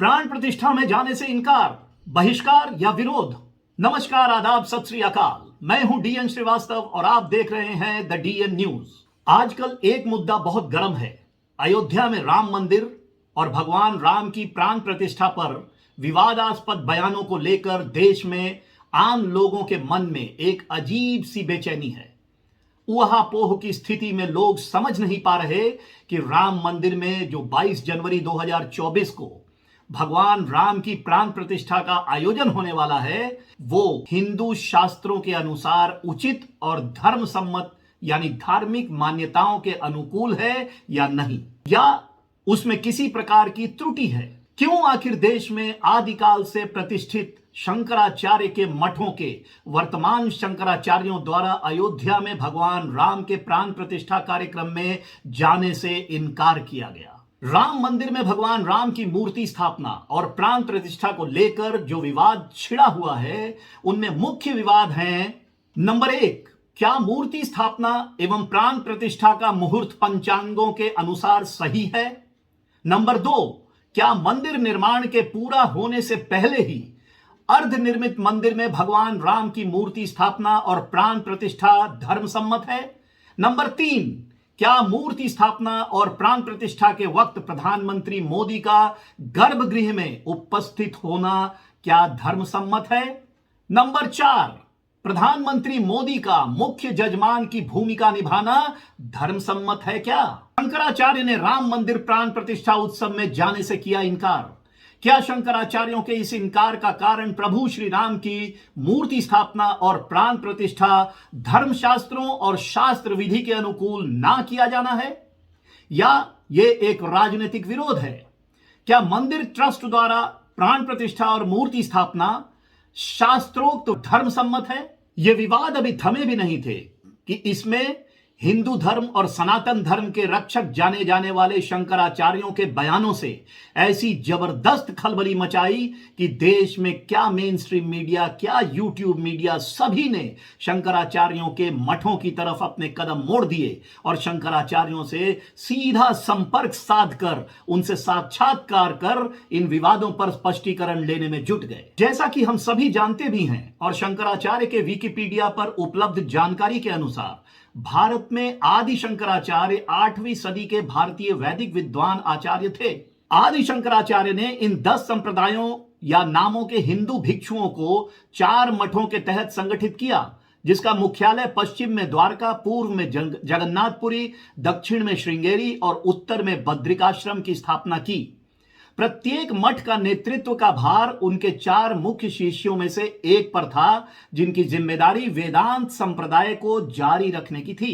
प्राण प्रतिष्ठा में जाने से इनकार, बहिष्कार या विरोध। नमस्कार, आदाब, सत श्री अकाल। मैं हूं डीएन श्रीवास्तव और आप देख रहे हैं द डीएन न्यूज। आजकल एक मुद्दा बहुत गर्म है। अयोध्या में राम मंदिर और भगवान राम की प्राण प्रतिष्ठा पर विवादास्पद बयानों को लेकर देश में आम लोगों के मन में एक अजीब सी बेचैनी है। ऊहापोह की स्थिति में लोग समझ नहीं पा रहे कि राम मंदिर में जो 22 जनवरी 2024 को भगवान राम की प्राण प्रतिष्ठा का आयोजन होने वाला है, वो हिंदू शास्त्रों के अनुसार उचित और धर्म सम्मत यानी धार्मिक मान्यताओं के अनुकूल है या नहीं, या उसमें किसी प्रकार की त्रुटि है। क्यों आखिर देश में आदिकाल से प्रतिष्ठित शंकराचार्य के मठों के वर्तमान शंकराचार्यों द्वारा अयोध्या में भगवान राम के प्राण प्रतिष्ठा कार्यक्रम में जाने से इनकार किया गया? राम मंदिर में भगवान राम की मूर्ति स्थापना और प्राण प्रतिष्ठा को लेकर जो विवाद छिड़ा हुआ है, उनमें मुख्य विवाद हैं। नंबर 1, क्या मूर्ति स्थापना एवं प्राण प्रतिष्ठा का मुहूर्त पंचांगों के अनुसार सही है? नंबर 2, क्या मंदिर निर्माण के पूरा होने से पहले ही अर्धनिर्मित मंदिर में भगवान राम की मूर्ति स्थापना और प्राण प्रतिष्ठा धर्म सम्मत है? नंबर 3, क्या मूर्ति स्थापना और प्राण प्रतिष्ठा के वक्त प्रधानमंत्री मोदी का गर्भगृह में उपस्थित होना क्या धर्म सम्मत है? नंबर 4, प्रधानमंत्री मोदी का मुख्य जजमान की भूमिका निभाना धर्म सम्मत है क्या? शंकराचार्य ने राम मंदिर प्राण प्रतिष्ठा उत्सव में जाने से किया इनकार। क्या शंकराचार्यों के इस इनकार का कारण प्रभु श्री राम की मूर्ति स्थापना और प्राण प्रतिष्ठा धर्मशास्त्रों और शास्त्र विधि के अनुकूल ना किया जाना है, या ये एक राजनीतिक विरोध है? क्या मंदिर ट्रस्ट द्वारा प्राण प्रतिष्ठा और मूर्ति स्थापना शास्त्रोक्त धर्म सम्मत है? ये विवाद अभी थमे भी नहीं थे कि इसमें हिंदू धर्म और सनातन धर्म के रक्षक जाने जाने वाले शंकराचार्यों के बयानों से ऐसी जबरदस्त खलबली मचाई कि देश में क्या मेन स्ट्रीम मीडिया, क्या यूट्यूब मीडिया, सभी ने शंकराचार्यों के मठों की तरफ अपने कदम मोड़ दिए और शंकराचार्यों से सीधा संपर्क साधकर उनसे साक्षात्कार कर इन विवादों पर स्पष्टीकरण लेने में जुट गए। जैसा कि हम सभी जानते भी हैं और शंकराचार्य के विकिपीडिया पर उपलब्ध जानकारी के अनुसार, भारत में आदि शंकराचार्य 8वीं सदी के भारतीय वैदिक विद्वान आचार्य थे। आदि शंकराचार्य ने इन 10 संप्रदायों या नामों के हिंदू भिक्षुओं को 4 मठों के तहत संगठित किया, जिसका मुख्यालय पश्चिम में द्वारका, पूर्व में जगन्नाथपुरी, दक्षिण में श्रृंगेरी और उत्तर में बद्रिकाश्रम की स्थापना की। प्रत्येक मठ का नेतृत्व का भार उनके 4 मुख्य शिष्यों में से एक पर था, जिनकी जिम्मेदारी वेदांत संप्रदाय को जारी रखने की थी।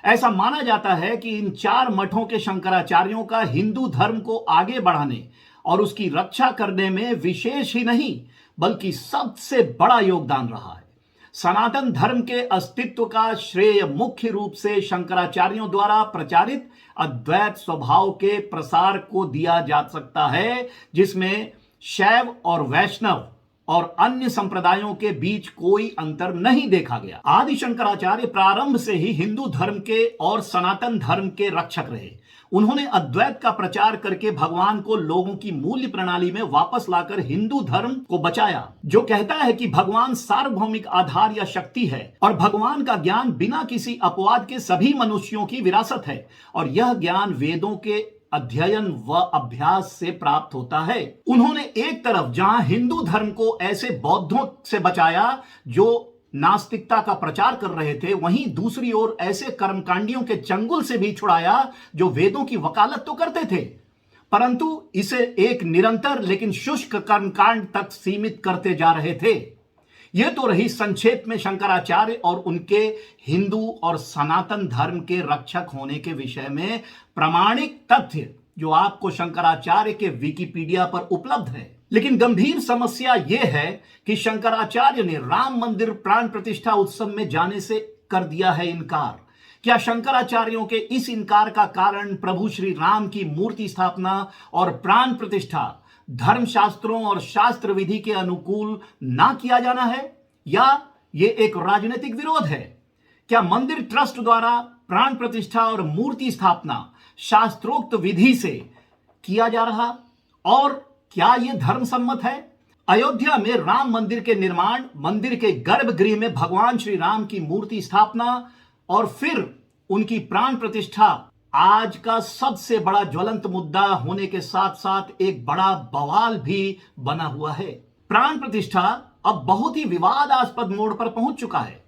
ऐसा माना जाता है कि इन 4 मठों के शंकराचार्यों का हिंदू धर्म को आगे बढ़ाने और उसकी रक्षा करने में विशेष ही नहीं बल्कि सबसे बड़ा योगदान रहा है। सनातन धर्म के अस्तित्व का श्रेय मुख्य रूप से शंकराचार्यों द्वारा प्रचारित अद्वैत स्वभाव के प्रसार को दिया जा सकता है, जिसमें शैव और वैष्णव और अन्य संप्रदायों के बीच कोई अंतर नहीं देखा गया। आदि शंकराचार्य प्रारंभ से ही हिंदू धर्म के और सनातन धर्म के रक्षक रहे। उन्होंने अद्वैत का प्रचार करके भगवान को लोगों की मूल्य प्रणाली में वापस लाकर हिंदू धर्म को बचाया, जो कहता है कि भगवान सार्वभौमिक आधार या शक्ति है और भगवान का ज्ञान बिना किसी अपवाद के सभी मनुष्यों की विरासत है और यह ज्ञान वेदों के अध्ययन व अभ्यास से प्राप्त होता है। उन्होंने एक तरफ जहां हिंदू धर्म को ऐसे बौद्धों से बचाया जो नास्तिकता का प्रचार कर रहे थे, वहीं दूसरी ओर ऐसे कर्मकांडियों के चंगुल से भी छुड़ाया जो वेदों की वकालत तो करते थे, परंतु इसे एक निरंतर लेकिन शुष्क कर्मकांड तक सीमित करते जा रहे थे। यह तो रही संक्षेप में शंकराचार्य और उनके हिंदू और सनातन धर्म के रक्षक होने के विषय में प्रामाणिक तथ्य जो आपको शंकराचार्य के विकिपीडिया पर उपलब्ध है। लेकिन गंभीर समस्या यह है कि शंकराचार्य ने राम मंदिर प्राण प्रतिष्ठा उत्सव में जाने से कर दिया है इनकार। क्या शंकराचार्यों के इस इनकार का कारण प्रभु श्री राम की मूर्ति स्थापना और प्राण प्रतिष्ठा धर्मशास्त्रों और शास्त्र विधि के अनुकूल ना किया जाना है, या ये एक राजनीतिक विरोध है? क्या मंदिर ट्रस्ट द्वारा प्राण प्रतिष्ठा और मूर्ति स्थापना शास्त्रोक्त विधि से किया जा रहा और क्या यह धर्म सम्मत है? अयोध्या में राम मंदिर के निर्माण, मंदिर के गर्भगृह में भगवान श्री राम की मूर्ति स्थापना और फिर उनकी प्राण प्रतिष्ठा आज का सबसे बड़ा ज्वलंत मुद्दा होने के साथ साथ एक बड़ा बवाल भी बना हुआ है। प्राण प्रतिष्ठा अब बहुत ही विवादास्पद मोड़ पर पहुंच चुका है,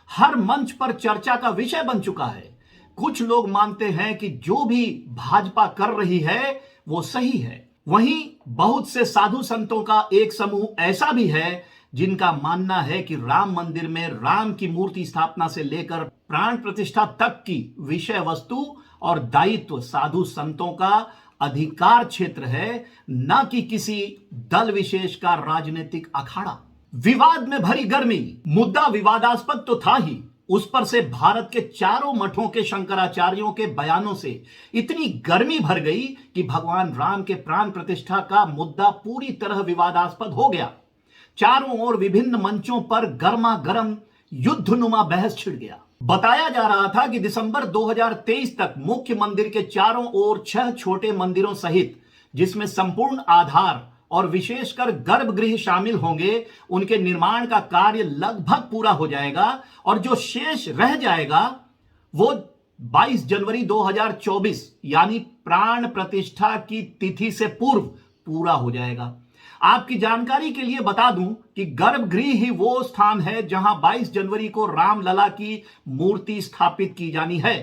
हर मंच पर चर्चा का विषय बन चुका है। कुछ लोग मानते हैं कि जो भी भाजपा कर रही है वो सही है, वहीं बहुत से साधु संतों का एक समूह ऐसा भी है जिनका मानना है कि राम मंदिर में राम की मूर्ति स्थापना से लेकर प्राण प्रतिष्ठा तक की विषय वस्तु और दायित्व साधु संतों का अधिकार क्षेत्र है, न कि किसी दल विशेष का राजनीतिक अखाड़ा। विवाद में भरी गर्मी, मुद्दा विवादास्पद तो था ही, उस पर से भारत के चारों मठों के शंकराचार्यों के बयानों से इतनी गर्मी भर गई कि भगवान राम के प्राण प्रतिष्ठा का मुद्दा पूरी तरह विवादास्पद हो गया। चारों ओर विभिन्न मंचों पर गर्मा गर्म युद्धनुमा बहस छिड़ गया। बताया जा रहा था कि दिसंबर 2023 तक मुख्य मंदिर के चारों ओर 6 छोटे मंदिरों सहित, जिसमें संपूर्ण आधार और विशेषकर गर्भगृह शामिल होंगे, उनके निर्माण का कार्य लगभग पूरा हो जाएगा और जो शेष रह जाएगा वो 22 जनवरी 2024 यानी प्राण प्रतिष्ठा की तिथि से पूर्व पूरा हो जाएगा। आपकी जानकारी के लिए बता दूं कि गर्भगृह ही वो स्थान है जहां 22 जनवरी को रामलला की मूर्ति स्थापित की जानी है।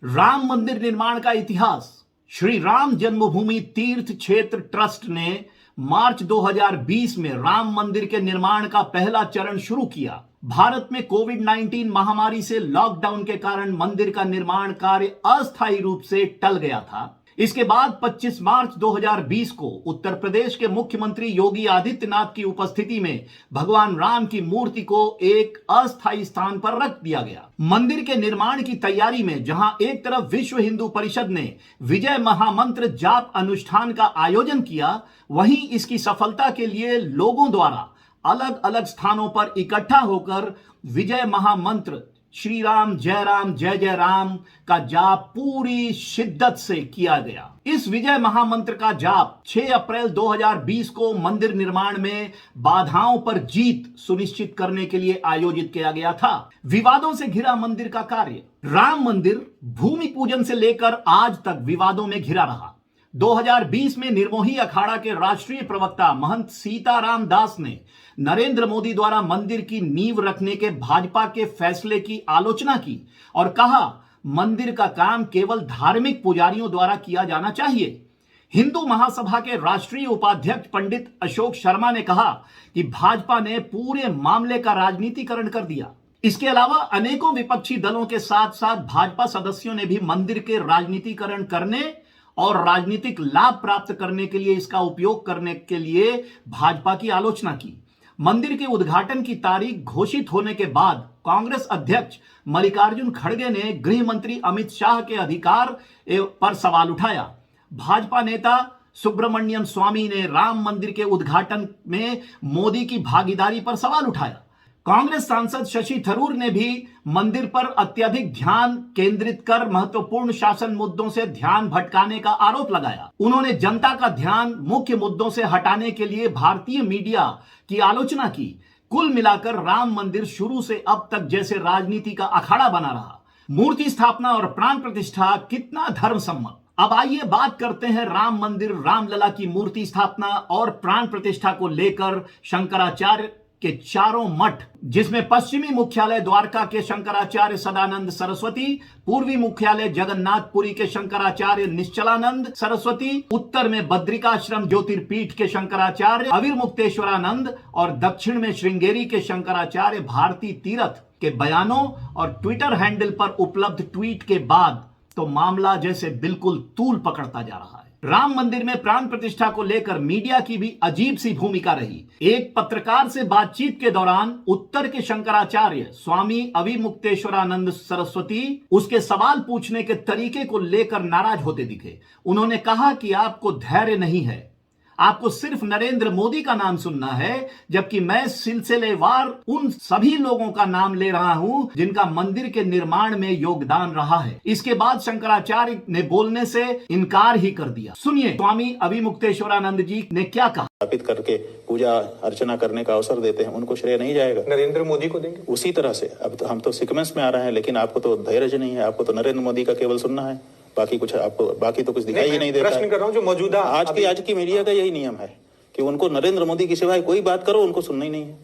राम मंदिर निर्माण का इतिहास। श्री राम जन्मभूमि तीर्थ क्षेत्र ट्रस्ट ने मार्च 2020 में राम मंदिर के निर्माण का पहला चरण शुरू किया। भारत में कोविड-19 महामारी से लॉकडाउन के कारण मंदिर का निर्माण कार्य अस्थायी रूप से टल गया था। इसके बाद 25 मार्च 2020 को उत्तर प्रदेश के मुख्यमंत्री योगी आदित्यनाथ की उपस्थिति में भगवान राम की मूर्ति को एक अस्थायी स्थान पर रख दिया गया। मंदिर के निर्माण की तैयारी में जहां एक तरफ विश्व हिंदू परिषद ने विजय महामंत्र जाप अनुष्ठान का आयोजन किया, वहीं इसकी सफलता के लिए लोगों द्वारा अलग अलग स्थानों पर इकट्ठा होकर विजय महामंत्र श्री राम जय जय राम का जाप पूरी शिद्दत से किया गया। इस विजय महामंत्र का जाप 6 अप्रैल 2020 को मंदिर निर्माण में बाधाओं पर जीत सुनिश्चित करने के लिए आयोजित किया गया था। विवादों से घिरा मंदिर का कार्य। राम मंदिर भूमि पूजन से लेकर आज तक विवादों में घिरा रहा। 2020 में निर्मोही अखाड़ा के राष्ट्रीय प्रवक्ता महंत सीताराम दास ने नरेंद्र मोदी द्वारा मंदिर की नींव रखने के भाजपा के फैसले की आलोचना की और कहा, मंदिर का काम केवल धार्मिक पुजारियों द्वारा किया जाना चाहिए। हिंदू महासभा के राष्ट्रीय उपाध्यक्ष पंडित अशोक शर्मा ने कहा कि भाजपा ने पूरे मामले का राजनीतिकरण कर दिया। इसके अलावा अनेकों विपक्षी दलों के साथ साथ भाजपा सदस्यों ने भी मंदिर के राजनीतिकरण करने और राजनीतिक लाभ प्राप्त करने के लिए इसका उपयोग करने के लिए भाजपा की आलोचना की। मंदिर के उद्घाटन की तारीख घोषित होने के बाद कांग्रेस अध्यक्ष मल्लिकार्जुन खड़गे ने गृह मंत्री अमित शाह के अधिकार पर सवाल उठाया। भाजपा नेता सुब्रमण्यम स्वामी ने राम मंदिर के उद्घाटन में मोदी की भागीदारी पर सवाल उठाया। कांग्रेस सांसद शशि थरूर ने भी मंदिर पर अत्यधिक ध्यान केंद्रित कर महत्वपूर्ण शासन मुद्दों से ध्यान भटकाने का आरोप लगाया। उन्होंने जनता का ध्यान मुख्य मुद्दों से हटाने के लिए भारतीय मीडिया की आलोचना की। कुल मिलाकर राम मंदिर शुरू से अब तक जैसे राजनीति का अखाड़ा बना रहा। मूर्ति स्थापना और प्राण प्रतिष्ठा कितना धर्म सम्मत। अब आइए बात करते हैं राम मंदिर रामलला की मूर्ति स्थापना और प्राण प्रतिष्ठा को लेकर शंकराचार्य के चारों मठ, जिसमें पश्चिमी मुख्यालय द्वारका के शंकराचार्य सदानंद सरस्वती, पूर्वी मुख्यालय जगन्नाथपुरी के शंकराचार्य निश्चलानंद सरस्वती, उत्तर में बद्रिकाश्रम ज्योतिर्पीठ के शंकराचार्य अविर्मुक्तेश्वरानंद और दक्षिण में श्रृंगेरी के शंकराचार्य भारती तीरथ के बयानों और ट्विटर हैंडल पर उपलब्ध ट्वीट के बाद तो मामला जैसे बिल्कुल तूल पकड़ता जा रहा है। राम मंदिर में प्राण प्रतिष्ठा को लेकर मीडिया की भी अजीब सी भूमिका रही। एक पत्रकार से बातचीत के दौरान उत्तर के शंकराचार्य स्वामी अविमुक्तेश्वरानंद सरस्वती उसके सवाल पूछने के तरीके को लेकर नाराज होते दिखे। उन्होंने कहा कि आपको धैर्य नहीं है, आपको सिर्फ नरेंद्र मोदी का नाम सुनना है, जबकि मैं सिलसिलेवार उन सभी लोगों का नाम ले रहा हूं जिनका मंदिर के निर्माण में योगदान रहा है। इसके बाद शंकराचार्य ने बोलने से इनकार ही कर दिया। सुनिए स्वामी अविमुक्तेश्वरानंद जी ने क्या कहा। स्थापित करके पूजा अर्चना करने का अवसर देते हैं, उनको श्रेय नहीं जाएगा, नरेंद्र मोदी को देंगे। उसी तरह से अब तो हम तो सीक्वेंस में आ रहे हैं, लेकिन आपको तो धैर्य नहीं है, आपको तो नरेंद्र मोदी का केवल सुनना है, बाकी कुछ आपको बाकी तो कुछ दिखाई ही नहीं देता। प्रश्न कर रहा हूं जो मौजूदा आज की मीडिया का यही नियम है कि उनको नरेंद्र मोदी की सिवाय कोई बात करो उनको सुनना ही नहीं है।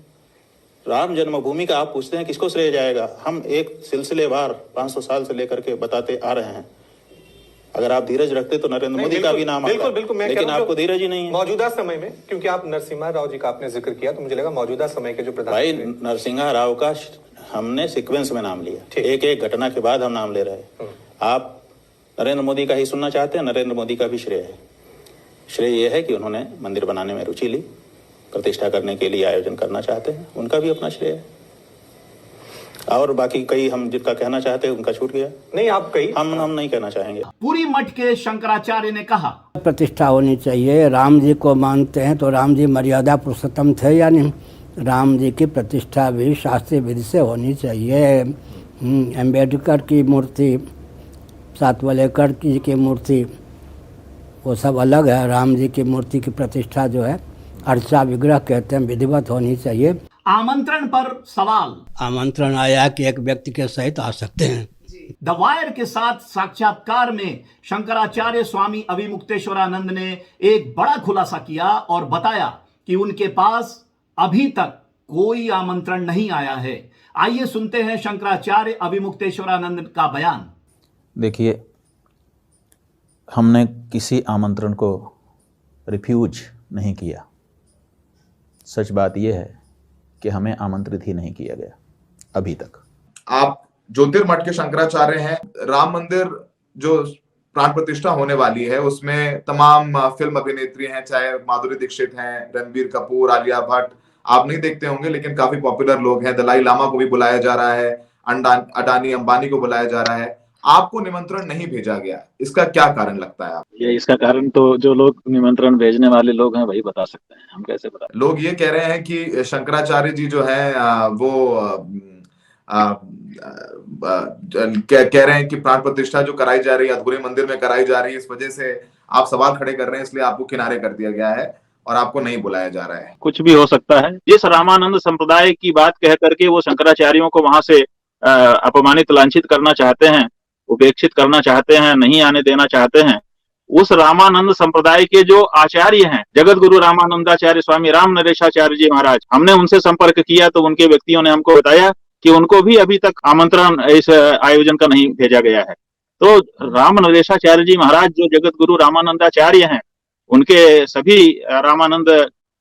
राम जन्मभूमि का आप पूछते हैं किसको श्रेय जाएगा, हम एक सिलसिलेवार 500 साल से लेकर के बताते आ रहे हैं। अगर आप धीरज रखते तो नरेंद्र मोदी का भी नाम आता, बिल्कुल, लेकिन आपको धीरज ही नहीं है। मौजूदा समय में, क्योंकि आप नरसिम्हा राव जी का आपने जिक्र किया, तो मुझे लगा मौजूदा समय के जो भाई नरसिम्हा राव का हमने सीक्वेंस में नाम लिया, एक एक घटना के बाद हम नाम ले रहे हैं। आप नरेंद्र मोदी का ही सुनना चाहते हैं, नरेंद्र मोदी का भी श्रेय है। श्रेय यह है कि उन्होंने मंदिर बनाने में रुचि ली, प्रतिष्ठा करने के लिए आयोजन करना चाहते हैं, उनका भी अपना श्रेय है। और बाकी कई हम जिनका कहना चाहते हैं उनका छूट गया। नहीं, आप कई हम नहीं कहना चाहेंगे। पूरी मठ के शंकराचार्य ने कहा प्रतिष्ठा होनी चाहिए। राम जी को मानते हैं तो राम जी मर्यादा पुरुषोत्तम थे या नहीं, राम जी की प्रतिष्ठा भी शास्त्रीय विधि से होनी चाहिए। अम्बेडकर की मूर्ति, सातवलेकर जी की मूर्ति, वो सब अलग है। राम जी की मूर्ति की प्रतिष्ठा जो है अर्चा विग्रह कहते हैं, विधिवत होनी चाहिए। आमंत्रण पर सवाल। आमंत्रण आया कि एक व्यक्ति के सहित आ सकते हैं। द वायर के साथ साक्षात्कार में शंकराचार्य स्वामी अविमुक्तेश्वरानंद ने एक बड़ा खुलासा किया और बताया कि उनके पास अभी तक कोई आमंत्रण नहीं आया है। आइए सुनते हैं शंकराचार्य अविमुक्तेश्वरानंद का बयान। देखिए, हमने किसी आमंत्रण को रिफ्यूज नहीं किया। सच बात यह है कि हमें आमंत्रित ही नहीं किया गया अभी तक। आप ज्योतिर्मठ के शंकराचार्य हैं। राम मंदिर जो प्राण प्रतिष्ठा होने वाली है उसमें तमाम फिल्म अभिनेत्री हैं, चाहे माधुरी दीक्षित हैं, रणबीर कपूर, आलिया भट्ट, आप नहीं देखते होंगे लेकिन काफी पॉपुलर लोग हैं। दलाई लामा को भी बुलाया जा रहा है, अडानी अंबानी को बुलाया जा रहा है। आपको निमंत्रण नहीं भेजा गया, इसका क्या कारण लगता है? आप ये इसका कारण तो जो लोग निमंत्रण भेजने वाले लोग हैं वही बता सकते हैं, हम कैसे बता। लोग ये कह रहे हैं कि शंकराचार्य जी जो है वो कह रहे हैं कि प्राण प्रतिष्ठा जो कराई जा रही है अधूरे मंदिर में कराई जा रही है, इस वजह से आप सवाल खड़े कर रहे हैं, इसलिए आपको किनारे कर दिया गया है और आपको नहीं बुलाया जा रहा है। कुछ भी हो सकता है। जिस रामानंद संप्रदाय की बात कह करके वो शंकराचार्यों को वहां से अपमानित, लांछित करना चाहते हैं, उपेक्षित करना चाहते हैं, नहीं आने देना चाहते हैं, उस रामानंद संप्रदाय के जो आचार्य हैं, जगत गुरु रामानंदाचार्य स्वामी राम नरेशाचार्य जी महाराज, हमने उनसे संपर्क किया तो उनके व्यक्तियों ने हमको बताया कि उनको भी अभी तक आमंत्रण इस आयोजन का नहीं भेजा गया है। तो राम नरेशाचार्य जी महाराज जो जगत गुरु रामानंदाचार्य हैं, उनके सभी रामानंद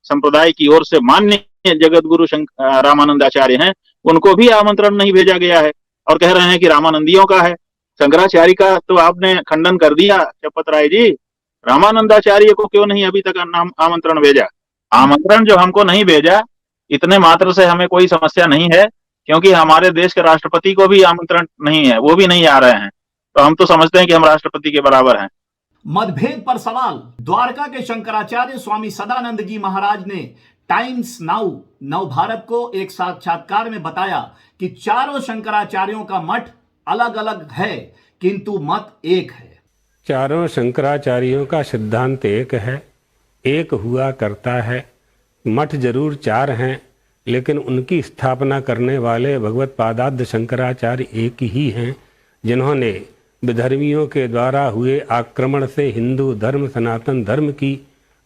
संप्रदाय की ओर से मान्य जगत गुरु रामानंदाचार्य हैं, उनको भी आमंत्रण नहीं भेजा गया है और कह रहे हैं कि रामानंदियों का है। शंकराचार्य का तो आपने खंडन कर दिया चपत राय जी, रामानंदाचार्य को क्यों नहीं अभी तक आमंत्रण भेजा? आमंत्रण जो हमको नहीं भेजा, इतने मात्र से हमें कोई समस्या नहीं है, क्योंकि हमारे देश के राष्ट्रपति को भी आमंत्रण नहीं है, वो भी नहीं आ रहे हैं, तो हम तो समझते हैं कि हम राष्ट्रपति के बराबर हैं। मतभेद पर सवाल। द्वारका के शंकराचार्य स्वामी सदानंद जी महाराज ने टाइम्स नाउ नव भारत को एक साक्षात्कार में बताया कि चारों शंकराचार्यों का मठ अलग अलग है किंतु मत एक है। चारों शंकराचार्यों का सिद्धांत एक है, एक हुआ करता है। मठ जरूर चार हैं लेकिन उनकी स्थापना करने वाले भगवत पादाद्य शंकराचार्य एक ही हैं, जिन्होंने विधर्मियों के द्वारा हुए आक्रमण से हिंदू धर्म, सनातन धर्म की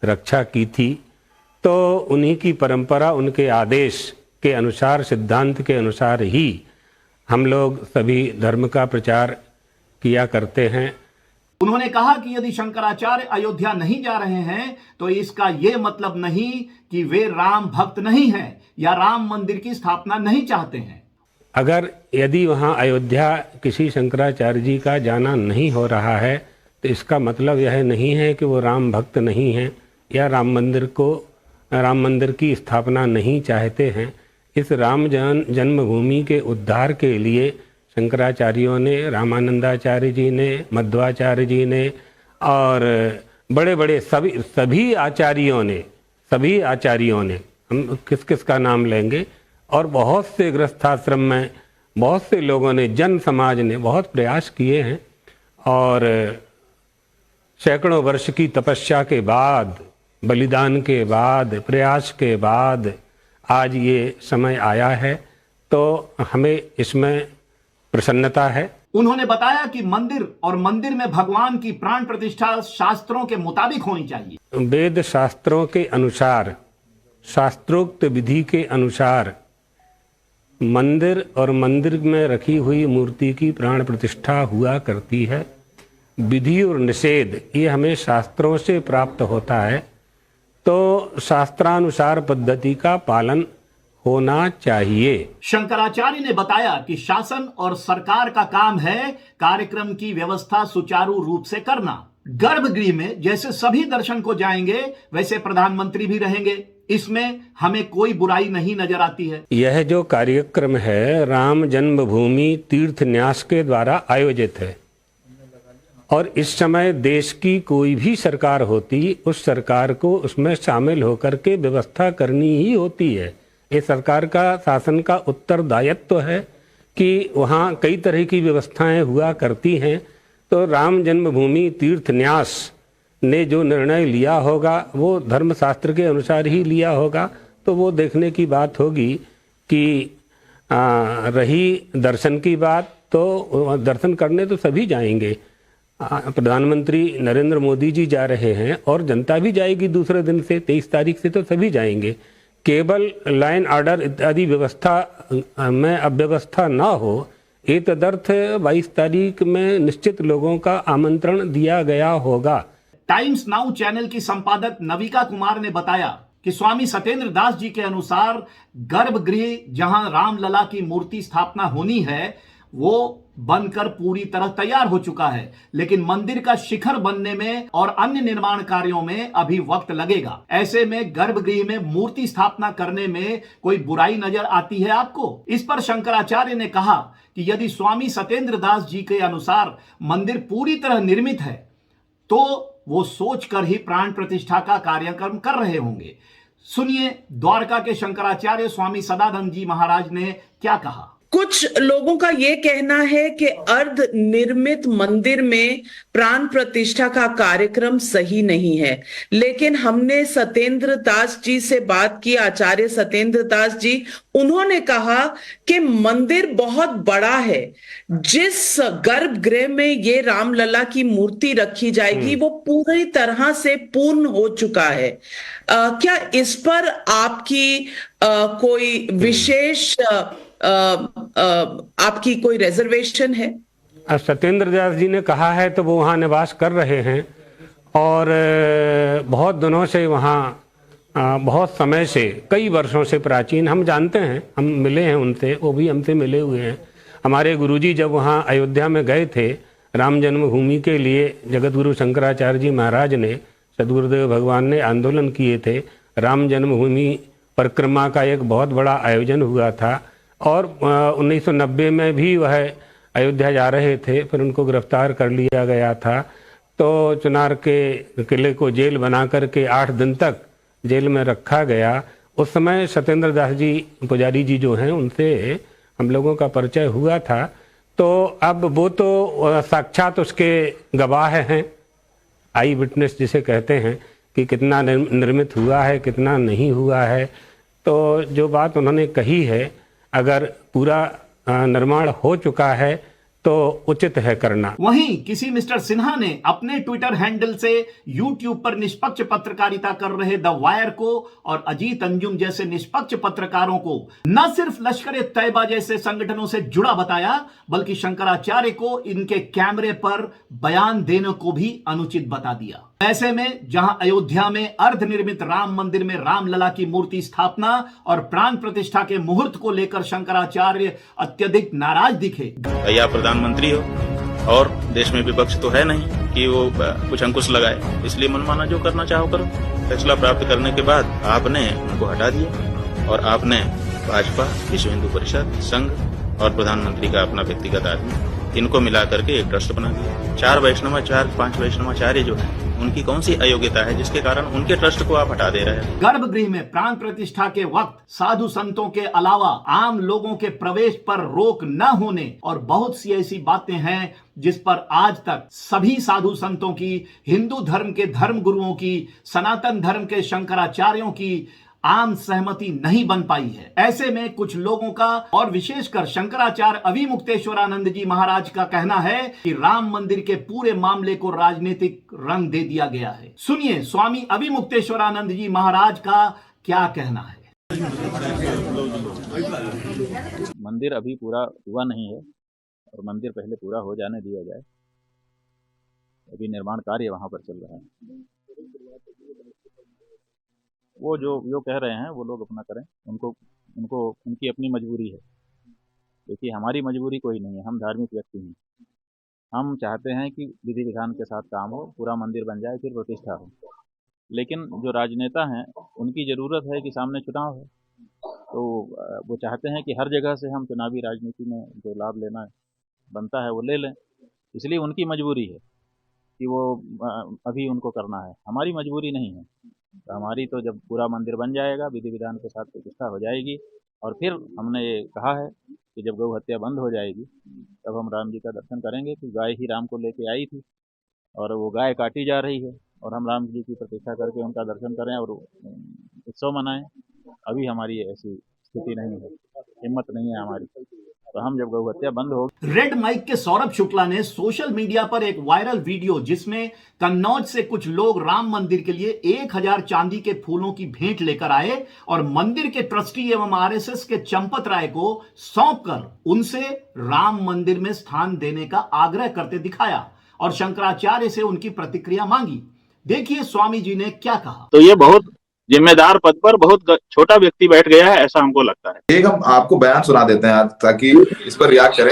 रक्षा की थी। तो उन्हीं की परंपरा, उनके आदेश के अनुसार, सिद्धांत के अनुसार ही हम लोग सभी धर्म का प्रचार किया करते हैं। उन्होंने कहा कि यदि शंकराचार्य अयोध्या नहीं जा रहे हैं तो इसका यह मतलब नहीं कि वे राम भक्त नहीं हैं या राम मंदिर की स्थापना नहीं चाहते हैं। अगर यदि वहाँ अयोध्या किसी शंकराचार्य जी का जाना नहीं हो रहा है तो इसका मतलब यह नहीं है कि वो राम भक्त नहीं हैं या राम मंदिर की स्थापना नहीं चाहते हैं। इस राम जन्मभूमि के उद्धार के लिए शंकराचार्यों ने, रामानंदाचार्य जी ने, मध्वाचार्य जी ने और बड़े बड़े सभी आचार्यों ने हम किस किस का नाम लेंगे, और बहुत से गृहस्थाश्रम में बहुत से लोगों ने, जन समाज ने बहुत प्रयास किए हैं, और सैकड़ों वर्ष की तपस्या के बाद, बलिदान के बाद, प्रयास के बाद आज ये समय आया है, तो हमें इसमें प्रसन्नता है। उन्होंने बताया कि मंदिर और मंदिर में भगवान की प्राण प्रतिष्ठा शास्त्रों के मुताबिक होनी चाहिए। वेद शास्त्रों के अनुसार, शास्त्रोक्त विधि के अनुसार मंदिर और मंदिर में रखी हुई मूर्ति की प्राण प्रतिष्ठा हुआ करती है। विधि और निषेध ये हमें शास्त्रों से प्राप्त होता है, तो शास्त्रानुसार पद्धति का पालन होना चाहिए। शंकराचार्य ने बताया कि शासन और सरकार का काम है कार्यक्रम की व्यवस्था सुचारू रूप से करना। गर्भगृह में जैसे सभी दर्शन को जाएंगे वैसे प्रधानमंत्री भी रहेंगे, इसमें हमें कोई बुराई नहीं नजर आती है। यह जो कार्यक्रम है राम जन्मभूमि तीर्थ न्यास के द्वारा आयोजित है, और इस समय देश की कोई भी सरकार होती, उस सरकार को उसमें शामिल होकर के व्यवस्था करनी ही होती है। ये सरकार का, शासन का उत्तरदायित्व है कि वहाँ कई तरह की व्यवस्थाएं हुआ करती हैं। तो राम जन्मभूमि तीर्थ न्यास ने जो निर्णय लिया होगा वो धर्मशास्त्र के अनुसार ही लिया होगा, तो वो देखने की बात होगी कि रही दर्शन की बात, तो दर्शन करने तो सभी जाएंगे। प्रधानमंत्री नरेंद्र मोदी जी जा रहे हैं और जनता भी जाएगी दूसरे दिन से, 23 तारीख से तो सभी जाएंगे। केवल लाइन ऑर्डर इत्यादि व्यवस्था में अव्यवस्था ना हो, ये तदर्थ 22 तारीख में निश्चित लोगों का आमंत्रण दिया गया होगा। टाइम्स नाउ चैनल की संपादक नविका कुमार ने बताया कि स्वामी सत्येंद्र दास जी के अनुसार गर्भगृह जहां रामलला की मूर्ति स्थापना होनी है वो बनकर पूरी तरह तैयार हो चुका है, लेकिन मंदिर का शिखर बनने में और अन्य निर्माण कार्यों में अभी वक्त लगेगा। ऐसे में गर्भगृह में मूर्ति स्थापना करने में कोई बुराई नजर आती है आपको? इस पर शंकराचार्य ने कहा कि यदि स्वामी सत्येंद्र दास जी के अनुसार मंदिर पूरी तरह निर्मित है तो वो सोचकर ही प्राण प्रतिष्ठा का कार्यक्रम कर रहे होंगे। सुनिए द्वारका के शंकराचार्य स्वामी सदानंद जी महाराज ने क्या कहा। कुछ लोगों का यह कहना है कि अर्ध निर्मित मंदिर में प्राण प्रतिष्ठा का कार्यक्रम सही नहीं है, लेकिन हमने सत्येंद्र दास जी से बात की, आचार्य सत्येंद्र दास जी, उन्होंने कहा कि मंदिर बहुत बड़ा है, जिस गर्भगृह में ये रामलला की मूर्ति रखी जाएगी वो पूरी तरह से पूर्ण हो चुका है। क्या इस पर आपकी कोई विशेष आपकी कोई रिजर्वेशन है? सत्येंद्र दास जी ने कहा है तो वो वहाँ निवास कर रहे हैं, और बहुत दिनों से वहाँ, बहुत समय से, कई वर्षों से प्राचीन, हम जानते हैं, हम मिले हैं उनसे, वो भी हमसे मिले हुए हैं। हमारे गुरुजी जब वहाँ अयोध्या में गए थे राम जन्मभूमि के लिए, जगतगुरु शंकराचार्य जी महाराज ने, सदगुरुदेव भगवान ने आंदोलन किए थे। राम जन्मभूमि परिक्रमा का एक बहुत बड़ा आयोजन हुआ था, और 1990 में भी वह अयोध्या जा रहे थे, फिर उनको गिरफ्तार कर लिया गया था। तो चुनार के किले को जेल बना करके 8 दिन तक जेल में रखा गया। उस समय सत्येंद्र दास जी पुजारी जी जो हैं उनसे हम लोगों का परिचय हुआ था। तो अब वो तो साक्षात उसके गवाह हैं, आई विटनेस जिसे कहते हैं, कि कितना निर्मित हुआ है, कितना नहीं हुआ है। तो जो बात उन्होंने कही है, अगर पूरा निर्माण हो चुका है तो उचित है करना। वहीं किसी मिस्टर सिन्हा ने अपने ट्विटर हैंडल से यूट्यूब पर निष्पक्ष पत्रकारिता कर रहे द वायर को और अजीत अंजुम जैसे निष्पक्ष पत्रकारों को न सिर्फ लश्कर तैयबा जैसे संगठनों से जुड़ा बताया, बल्कि शंकराचार्य को इनके कैमरे पर बयान देने को भी अनुचित बता दिया। ऐसे में जहां अयोध्या में अर्धनिर्मित राम मंदिर में रामलला की मूर्ति स्थापना और प्राण प्रतिष्ठा के मुहूर्त को लेकर शंकराचार्य अत्यधिक नाराज दिखे। भैया प्रधानमंत्री हो और देश में विपक्ष तो है नहीं कि वो कुछ अंकुश लगाए, इसलिए मनमाना जो करना चाहो करो। फैसला प्राप्त करने के बाद आपने उनको हटा दिया और आपने भाजपा, विश्व हिंदू परिषद, संघ और प्रधानमंत्री का अपना व्यक्तिगत आदमी, इनको मिला करके एक ट्रस्ट बना दिया। 4 वैष्णवाचार्य 5 वैष्णवाचार्य जो है उनकी कौन सी अयोग्यता है जिसके कारण उनके ट्रस्ट को आप हटा दे रहे हैं? गर्भगृह में प्राण प्रतिष्ठा के वक्त साधु संतों के अलावा आम लोगों के प्रवेश पर रोक न होने और बहुत सी ऐसी बातें हैं जिस पर आज तक सभी साधु संतों की, हिंदू धर्म के धर्म गुरुओं की, सनातन धर्म के शंकराचार्यों की आम सहमति नहीं बन पाई है। ऐसे में कुछ लोगों का और विशेषकर शंकराचार्य अभिमुक्तेश्वरानंद जी महाराज का कहना है कि राम मंदिर के पूरे मामले को राजनीतिक रंग दे दिया गया है। सुनिए स्वामी अभिमुक्तेश्वरानंद जी महाराज का क्या कहना है। मंदिर अभी पूरा हुआ नहीं है और मंदिर पहले पूरा हो जाने दिया जाए। अभी निर्माण कार्य वहां पर चल रहा है। वो जो कह रहे हैं वो लोग अपना करें, उनको उनकी अपनी मजबूरी है। देखिए हमारी मजबूरी कोई नहीं है, हम धार्मिक व्यक्ति हैं। हम चाहते हैं कि विधि विधान के साथ काम हो, पूरा मंदिर बन जाए, फिर प्रतिष्ठा हो। लेकिन जो राजनेता हैं उनकी ज़रूरत है कि सामने चुनाव है, तो वो चाहते हैं कि हर जगह से हम चुनावी राजनीति में जो लाभ लेना बनता है वो ले लें। इसलिए उनकी मजबूरी है कि वो अभी उनको करना है। हमारी मजबूरी नहीं है। तो हमारी तो जब पूरा मंदिर बन जाएगा, विधि विधान के साथ प्रतिष्ठा हो जाएगी और फिर हमने ये कहा है कि जब गौ हत्या बंद हो जाएगी तब हम राम जी का दर्शन करेंगे। कि गाय ही राम को लेके आई थी और वो गाय काटी जा रही है और हम राम जी की प्रतिष्ठा करके उनका दर्शन करें और उत्सव मनाएं। अभी हमारी ऐसी स्थिति नहीं है, हिम्मत नहीं है हमारी। तो हम जब गौ हत्या बंद हो। रेड माइक के सौरभ शुक्ला ने सोशल मीडिया पर एक वायरल वीडियो जिसमें कन्नौज से कुछ लोग राम मंदिर के लिए 1000 चांदी के फूलों की भेंट लेकर आए और मंदिर के ट्रस्टी एवं आरएसएस के चंपत राय को सौंपकर उनसे राम मंदिर में स्थान देने का आग्रह करते दिखाया और शंकराचार्य से उनकी प्रतिक्रिया मांगी। देखिए स्वामी जी ने क्या कहा। तो ये बहुत जिम्मेदार पद पर बहुत छोटा व्यक्ति बैठ गया है, ऐसा हमको लगता है। एक हम आपको बयान सुना देते हैं आज ताकि इस पर रिएक्ट करें।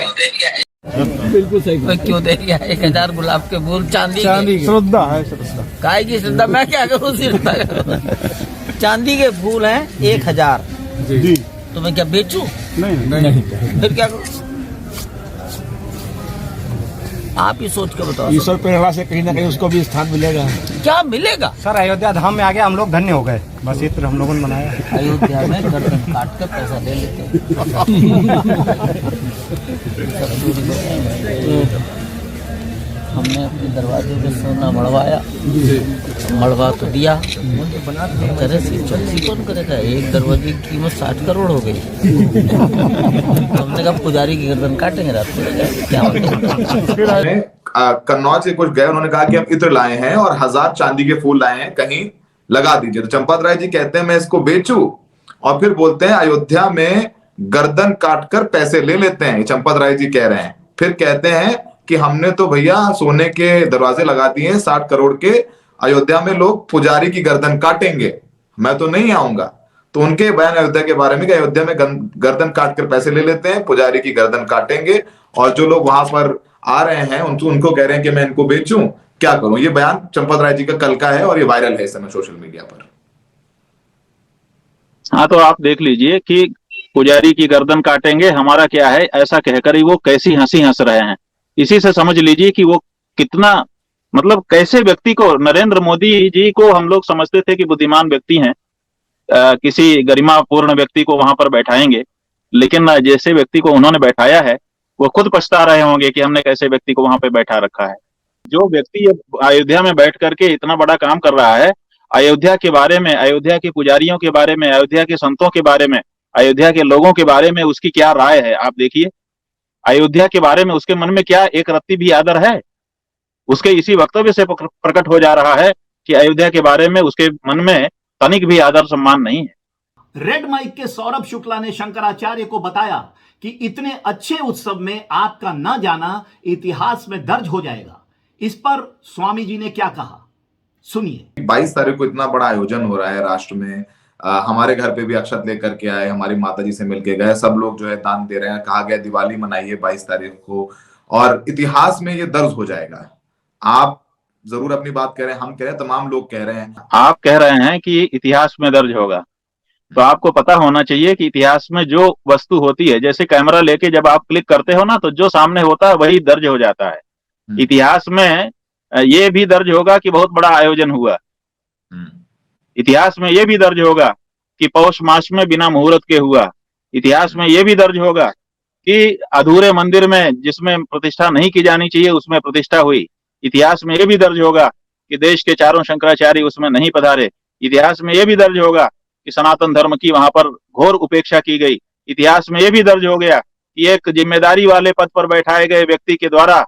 बिल्कुल सही। क्यों दे दिया 1000 गुलाब के फूल चांदी श्रद्धा है। श्रद्धा काय की श्रद्धा, मैं क्या करूँ श्रद्धा। चांदी के फूल हैं 1000 जी। तो मैं क्या बेचूं? नहीं। फिर क्या करूँ? आप ही सोच के बताओ। ईश्वर प्रेरणा से कहीं ना कहीं उसको भी स्थान मिलेगा। क्या मिलेगा? सर अयोध्या धाम में आगे हम लोग धन्य हो गए, बस ये तो हम लोगों ने मनाया। अयोध्या में गर्दन काट कर पैसा ले लेते हमने अपने दरवाजे पे सोना मड़वाया, मड़वा तो दिया, तरह से चलती कौन करेगा? एक दरवाजे की कीमत 60 करोड़ हो गई। हमने कहा पुजारी की गर्दन काटेंगे रात को, क्या कन्नौज से कुछ गए, उन्होंने कहा कि हम इत्र लाए हैं और 1000 चांदी के फूल लाए हैं, कहीं लगा दीजिए। तो चंपत राय जी कहते हैं मैं इसको बेचूं, और फिर बोलते हैं अयोध्या में गर्दन काट कर पैसे ले लेते हैं। चंपत राय जी कह रहे हैं। फिर कहते हैं कि हमने तो भैया सोने के दरवाजे लगा दिए हैं 60 करोड़ के, अयोध्या में लोग पुजारी की गर्दन काटेंगे, मैं तो नहीं आऊंगा। तो उनके बयान अयोध्या के बारे में कि अयोध्या में गर्दन काट कर पैसे ले लेते हैं, पुजारी की गर्दन काटेंगे, और जो लोग वहां पर आ रहे हैं उनको कह रहे हैं कि मैं इनको बेचूं, क्या करूं। ये बयान चंपत राय जी का कल का है और ये वायरल है इस समय सोशल मीडिया पर। हाँ, तो आप देख लीजिए कि पुजारी की गर्दन काटेंगे, हमारा क्या है, ऐसा कहकर ही वो कैसी हंसी हंस रहे हैं। इसी से समझ लीजिए कि वो कितना, मतलब कैसे व्यक्ति को, नरेंद्र मोदी जी को हम लोग समझते थे कि बुद्धिमान व्यक्ति हैं, किसी गरिमापूर्ण व्यक्ति को वहां पर बैठाएंगे, लेकिन जैसे व्यक्ति को उन्होंने बैठाया है वो खुद पछता रहे होंगे कि हमने कैसे व्यक्ति को वहां पे बैठा रखा है। जो व्यक्ति अयोध्या में बैठ करके इतना बड़ा काम कर रहा है, अयोध्या के बारे में, अयोध्या के पुजारियों के बारे में, अयोध्या के संतों के बारे में, अयोध्या के लोगों के बारे में उसकी क्या राय है, आप देखिए। अयोध्या के बारे में उसके मन में क्या एक रत्ती भी आदर है? उसके इसी वक्तव्य से प्रकट हो जा रहा है कि अयोध्या के बारे में उसके मन में तनिक भी आदर सम्मान नहीं है। रेड माइक के सौरभ शुक्ला ने शंकराचार्य को बताया कि इतने अच्छे उत्सव में आपका न जाना इतिहास में दर्ज हो जाएगा। इस पर स्वामी जी ने क्या कहा, सुनिए। 22 तारीख को इतना बड़ा आयोजन हो रहा है राष्ट्र में, हमारे घर पे भी अक्षत लेकर के आए, हमारी माता जी से मिलके गए, सब लोग जो है दान दे रहे हैं। कहा गया दिवाली मनाइए 22 तारीख को, और इतिहास में ये दर्ज हो जाएगा। आप जरूर अपनी बात कह रहे हैं, हम कह रहे हैं, तमाम लोग कह रहे हैं। आप कह रहे हैं कि इतिहास में दर्ज होगा, तो आपको पता होना चाहिए कि इतिहास में जो वस्तु होती है, जैसे कैमरा लेके जब आप क्लिक करते हो ना, तो जो सामने होता है वही दर्ज हो जाता है। इतिहास में ये भी दर्ज होगा कि बहुत बड़ा आयोजन हुआ। इतिहास में ये भी दर्ज होगा कि पौष मास में बिना मुहूर्त के हुआ। इतिहास में ये भी दर्ज होगा कि अधूरे मंदिर में जिसमें प्रतिष्ठा नहीं की जानी चाहिए उसमें प्रतिष्ठा हुई। इतिहास में ये भी दर्ज होगा कि देश के चारों शंकराचार्य उसमें नहीं पधारे। इतिहास में ये भी दर्ज होगा कि सनातन धर्म की वहां पर घोर उपेक्षा की गई। इतिहास में ये भी दर्ज हो गया कि एक जिम्मेदारी वाले पद पर बैठाए गए व्यक्ति के द्वारा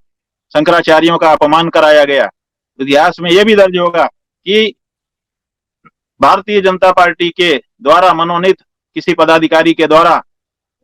शंकराचार्यों का अपमान कराया गया। इतिहास में यह भी दर्ज होगा कि भारतीय जनता पार्टी के द्वारा मनोनीत किसी पदाधिकारी के द्वारा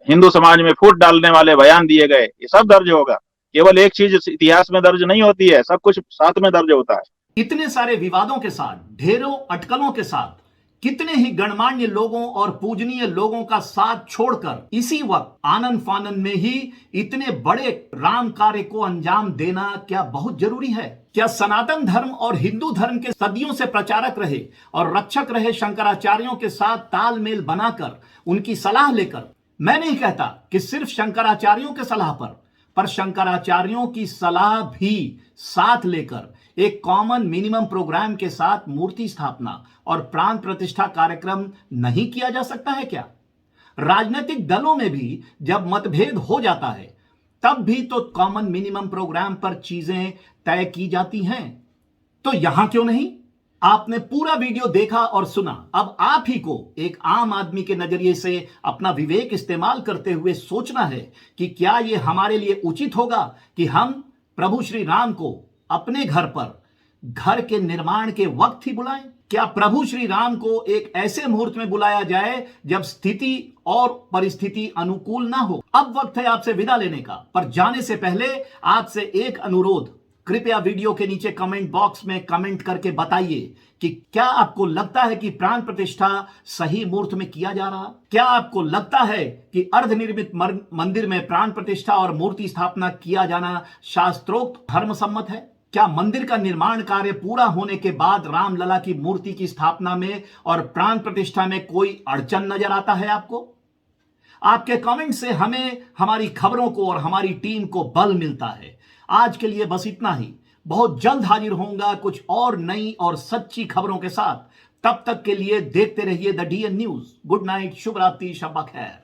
हिंदू समाज में फूट डालने वाले बयान दिए गए। ये सब दर्ज होगा। केवल एक चीज इतिहास में दर्ज नहीं होती है, सब कुछ साथ में दर्ज होता है। इतने सारे विवादों के साथ, ढेरों अटकलों के साथ, कितने ही गणमान्य लोगों और पूजनीय लोगों का साथ छोड़कर इसी वक्त आनंद फानन में ही इतने बड़े राम कार्य को अंजाम देना क्या बहुत जरूरी है? क्या सनातन धर्म और हिंदू धर्म के सदियों से प्रचारक रहे और रक्षक रहे शंकराचार्यों के साथ तालमेल बनाकर, उनकी सलाह लेकर, मैं नहीं कहता कि सिर्फ शंकराचार्यों के सलाह पर शंकराचार्यों की सलाह भी साथ लेकर एक कॉमन मिनिमम प्रोग्राम के साथ मूर्ति स्थापना और प्राण प्रतिष्ठा कार्यक्रम नहीं किया जा सकता है क्या? राजनीतिक दलों में भी जब मतभेद हो जाता है तब भी तो कॉमन मिनिमम प्रोग्राम पर चीजें तय की जाती हैं। तो यहां क्यों नहीं? आपने पूरा वीडियो देखा और सुना। अब आप ही को एक आम आदमी के नजरिए से अपना विवेक इस्तेमाल करते हुए सोचना है कि क्या यह हमारे लिए उचित होगा कि हम प्रभु श्री राम को अपने घर पर घर के निर्माण के वक्त ही बुलाएं? क्या प्रभु श्री राम को एक ऐसे मुहूर्त में बुलाया जाए जब स्थिति और परिस्थिति अनुकूल ना हो? अब वक्त है आपसे विदा लेने का, पर जाने से पहले आपसे एक अनुरोध, कृपया वीडियो के नीचे कमेंट बॉक्स में कमेंट करके बताइए कि क्या आपको लगता है कि प्राण प्रतिष्ठा सही मुहूर्त में किया जा रहा? क्या आपको लगता है कि अर्धनिर्मित मंदिर में प्राण प्रतिष्ठा और मूर्ति स्थापना किया जाना शास्त्रोक्त धर्म सम्मत है? क्या मंदिर का निर्माण कार्य पूरा होने के बाद रामलला की मूर्ति की स्थापना में और प्राण प्रतिष्ठा में कोई अड़चन नजर आता है आपको? आपके कमेंट से हमें हमारी खबरों को और हमारी टीम को बल मिलता है। आज के लिए बस इतना ही। बहुत जल्द हाजिर होऊंगा कुछ और नई और सच्ची खबरों के साथ। तब तक के लिए देखते रहिए the DN news. Good night, शुभ रात्रि, शब ब खैर।